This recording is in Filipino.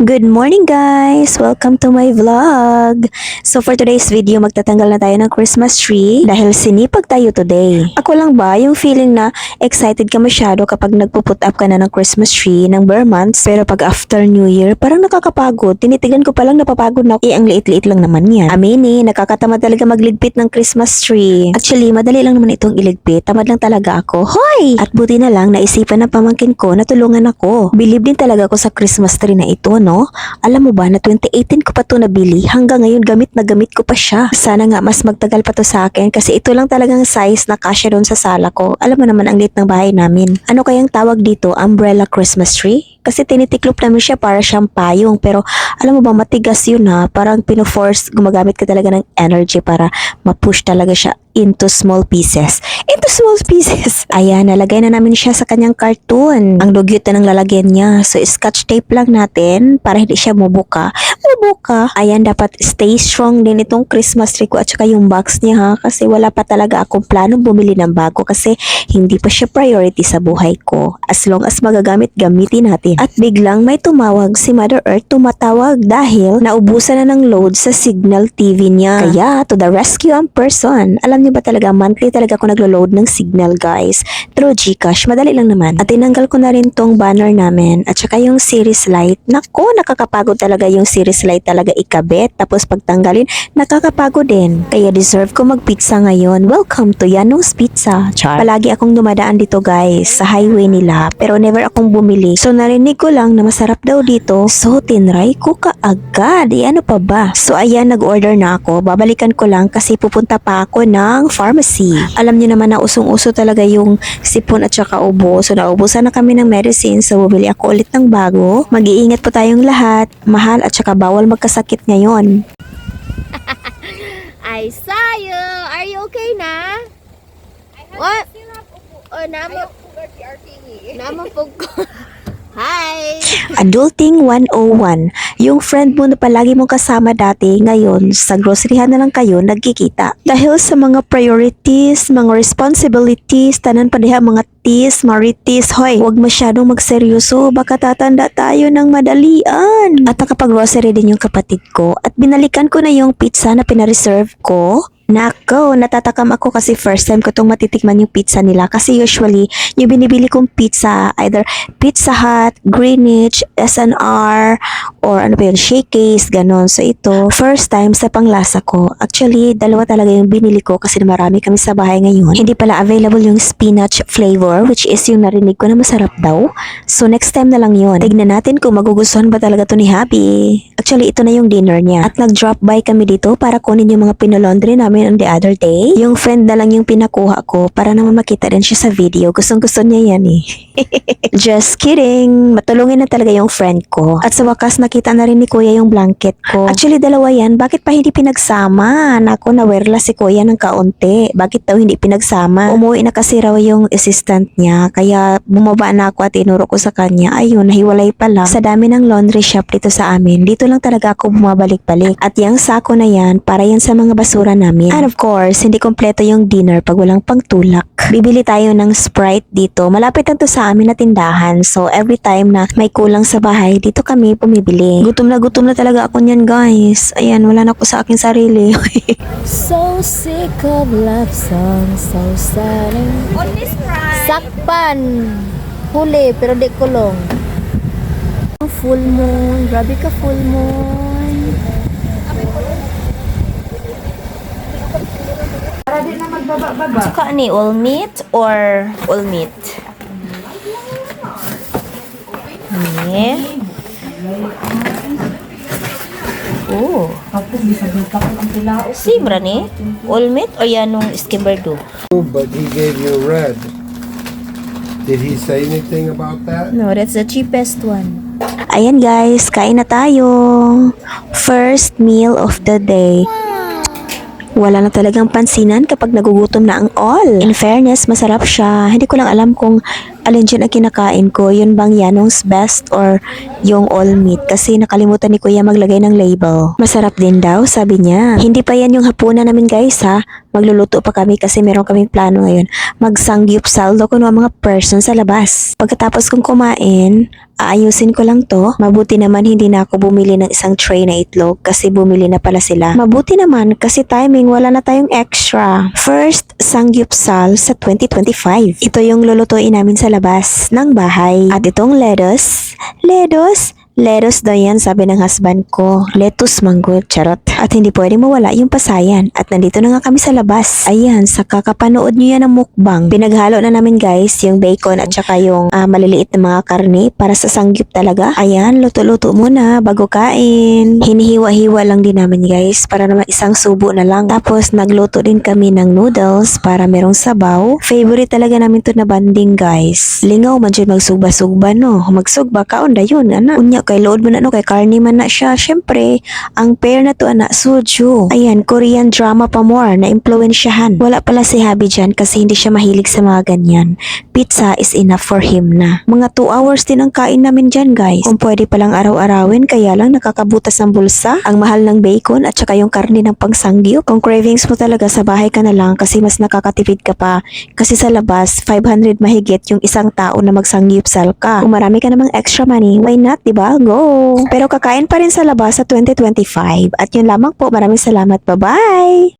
Good morning guys! Welcome to my vlog! So for today's video, magtatanggal na tayo ng Christmas tree dahil sinipag tayo today. Ako lang ba yung feeling na excited ka masyado kapag nagpo-put up ka na ng Christmas tree ng bare months, pero pag after New Year, parang nakakapagod. Tinitigan ko palang napapagod na ako. Ang liit-liit lang naman yan. Aminin, nakakatamad talaga magligpit ng Christmas tree. Actually, madali lang naman itong iligpit. Tamad lang talaga ako. Hoy! At buti na lang, naisipan ng pamangkin ko na tulungan ako. Believe din talaga ako sa Christmas tree na ito, no? Alam mo ba na 2018 ko pa to nabili, hanggang ngayon gamit na gamit ko pa siya. Sana nga mas magtagal pa to sa akin kasi ito lang talagang size na kasya doon sa sala ko. Alam mo naman ang liit ng bahay namin. Ano kayang tawag dito? Umbrella Christmas tree? Kasi tinitiklop namin siya para siyang payong, pero alam mo ba matigas yun ha, parang pino-force, gumagamit ka talaga ng energy para ma-push talaga siya into small pieces. Ayan, nalagay na namin siya sa kanyang cartoon. Ang dugyot na ng lalagyan niya. So, scotch tape lang natin para hindi siya mubuka. Ayan, dapat stay strong din itong Christmas tree ko at saka yung box niya ha. Kasi wala pa talaga akong planong bumili ng bago kasi hindi pa siya priority sa buhay ko. As long as magagamit, gamitin natin. At biglang may tumawag si Mother Earth, tumatawag dahil naubusan na ng load sa Signal TV niya. Kaya, to the rescue ang person. Alam niyo ba talaga, monthly talaga ako naglo-load ng Signal guys. Through GCash, madali lang naman. At tinanggal ko na rin tong banner namin at saka yung series light. Nako, nakakapagod talaga yung series light talaga ikabit. Tapos pagtanggalin, nakakapagod din. Kaya deserve ko mag-pizza ngayon. Welcome to Yanong's Pizza. Char. Palagi akong dumadaan dito guys, sa highway nila. Pero never akong bumili. So narinig ko lang na masarap daw dito. So tinry ko kaagad. Ano pa ba? So ayan, nag-order na ako. Babalikan ko lang kasi pupunta pa ako ng pharmacy. Alam niyo naman na usong-uso talaga yung sipon at saka ubo. So naubusan na kami ng medicine. So bumili ako ulit ng bago. Mag-iingat po tayong lahat. Mahal at saka bawal magkasakit ngayon. I saw you. Are you okay na? What? Oh, naman po ko. Hi! Adulting 101. Yung friend mo na palagi mong kasama dati, ngayon sa groceryhan na lang kayo nagkikita. Dahil sa mga priorities, mga responsibilities, tanan pa diha mga tis, maritis, hoy, huwag masyadong magseryoso, baka tatanda tayo ng madalian. At nakapag-grocery din yung kapatid ko at binalikan ko na yung pizza na pinareserve ko. Nako, natatakam ako kasi first time ko itong matitikman yung pizza nila. Kasi usually, yung binibili kong pizza, either Pizza Hut, Greenwich, SNR, or ano pa yun, Shakey's, ganon. So ito, first time sa panglasa ko. Actually, dalawa talaga yung binili ko kasi marami kami sa bahay ngayon. Hindi pala available yung spinach flavor, which is yung narinig ko na masarap daw. So next time na lang yun. Tignan natin kung magugustuhan ba talaga to ni Happy. Actually, ito na yung dinner niya. At nag-drop by kami dito para kunin yung mga pinolaundry namin on the other day. Yung friend na lang yung pinakuha ko para naman makita rin siya sa video. Gustong-gusto niya yan eh. Just kidding. Matulungin na talaga yung friend ko. At sa wakas nakita na rin ni Kuya yung blanket ko. Actually dalawa yan. Bakit pa hindi pinagsama? Nako, nawerla si Kuya ng kaunti. Bakit daw hindi pinagsama? Umuwi na kasi raw yung assistant niya. Kaya bumaba na ako at inuro ko sa kanya. Ayun, nahiwalay pala. Sa dami ng laundry shop dito sa amin, dito lang talaga ako bumabalik-balik. At yung sako na yan, para yan sa mga basura namin. And of course, hindi kompleto yung dinner pag walang pangtulak. Bibili tayo ng Sprite dito. Malapit lang to sa amin na tindahan. So every time na may kulang sa bahay, dito kami pumibili. Gutom na talaga ako niyan guys. Ayan, wala na ako sa aking sarili. So sick of love songs, so sad. Only Sprite. Sakpan. Huli, pero di kulong. Full moon. Grabe ka, full moon. Para di na magbaba-baba. Saka ni, all meat or all meat? Ni. Oh. Ako, bisa dito ang pilao. Sibra ni? All meat or yanong skimberdo? But he gave you red. Did he say anything about that? No, that's the cheapest one. Ayan guys, kain na tayo. First meal of the day. Wala na talagang pansinan kapag nagugutom na ang all. In fairness, masarap siya. Hindi ko lang alam kung alin dyan ang kinakain ko, yun bang Yanong's Best or yung all meat? Kasi nakalimutan ni Kuya maglagay ng label. Masarap din daw, sabi niya. Hindi pa yan yung hapunan namin guys ha. Magluluto pa kami kasi meron kaming plano ngayon. Magsangyupsal daw kuno ang mga person sa labas. Pagkatapos kong kumain, aayusin ko lang to. Mabuti naman hindi na ako bumili ng isang tray na itlog kasi bumili na pala sila. Mabuti naman kasi timing wala na tayong extra. First, sangyupsal sa 2025. Ito yung lulutuin namin sa labas ng bahay. At itong lettuce, lettuce daw yan, sabi ng husband ko. Lettuce manggod, charot. At hindi pwede mawala yung pasayan. At nandito na nga kami sa labas. Ayan, sa kakapanood nyo yan ng mukbang. Pinaghalo na namin guys yung bacon at saka yung maliliit na mga karne para sa sangyup talaga. Ayan, luto-luto muna bago kain. Hinihiwa-hiwa lang din namin guys para naman isang subo na lang. Tapos nagluto din kami ng noodles para merong sabaw. Favorite talaga namin to na banding guys. Lingaw man dyan magsugba-sugba no. Magsugba kaon da yun, ana. Unya kay load mo na no, kay karne man na siya. Syempre, ang pair na to ana, soju. Ayan, Korean drama pa more na impluwensyahan. Wala pala si Habi dyan kasi hindi siya mahilig sa mga ganyan. Pizza is enough for him na. Mga 2 hours din ang kain namin dyan guys. Kung pwede palang araw-arawin, kaya lang nakakabutas ng bulsa. Ang mahal ng bacon at saka yung karne ng pangsangyup. Kung cravings mo talaga sa bahay ka na lang kasi mas nakakatipid ka pa. Kasi sa labas, 500 mahigit yung isang tao na magsangyupsal ka. Kung marami ka namang extra money, why not, diba? Go! Pero kakain pa rin sa labas sa 2025. At yun lamang po. Maraming salamat. Bye-bye!